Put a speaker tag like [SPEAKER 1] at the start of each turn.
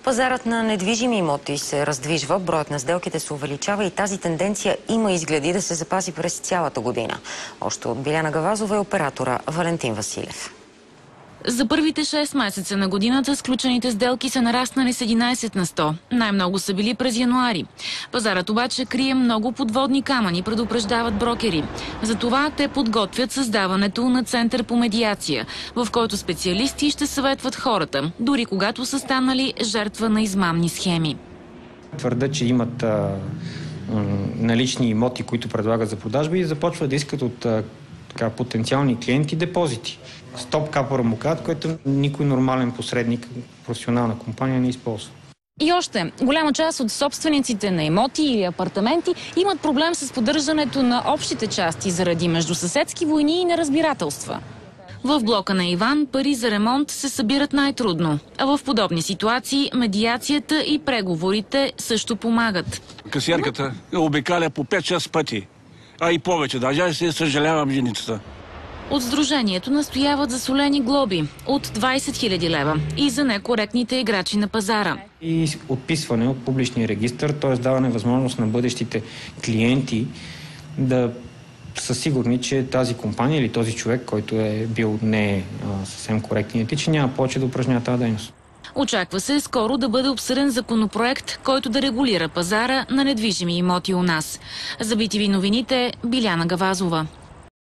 [SPEAKER 1] Пазарът на недвижими имоти се раздвижва, броят на сделките се увеличава и тази тенденция има изгледи да се запази през цялата година. Още от Биляна Гавазова и оператора Валентин Василев.
[SPEAKER 2] За първите 6 месеца на годината сключените сделки са нараснали с 11 на 100. Най-много са били през януари. Пазарът обаче крие много подводни камъни, предупреждават брокери. Затова те подготвят създаването на център по медиация, в който специалисти ще съветват хората, дори когато са станали жертва на измамни схеми.
[SPEAKER 3] Твърдят, че имат налични имоти, които предлагат за продажба и започват да искат от потенциални клиенти депозити. Стоп капора му казват, което никой нормален посредник, професионална компания не използва.
[SPEAKER 2] И още, голяма част от собствениците на имоти или апартаменти имат проблем с поддържането на общите части заради междусъседски войни и неразбирателства. В блока на Иван пари за ремонт се събират най-трудно, а в подобни ситуации медиацията и преговорите също помагат.
[SPEAKER 4] Касиерката обикаля по 5-6 пъти, а и повече. Даже се съжалявам женицата.
[SPEAKER 2] От сдружението настояват за солени глоби от 20 000 лева и за некоректните играчи на пазара.
[SPEAKER 3] И отписване от публичния регистър, т.е. даване възможност на бъдещите клиенти да са сигурни, че тази компания или този човек, който е бил не съвсем коректен и етичен, няма повече да упражнява тази дейност.
[SPEAKER 2] Очаква се скоро да бъде обсъден законопроект, който да регулира пазара на недвижими имоти у нас. За BTV новините, Биляна Гавазова.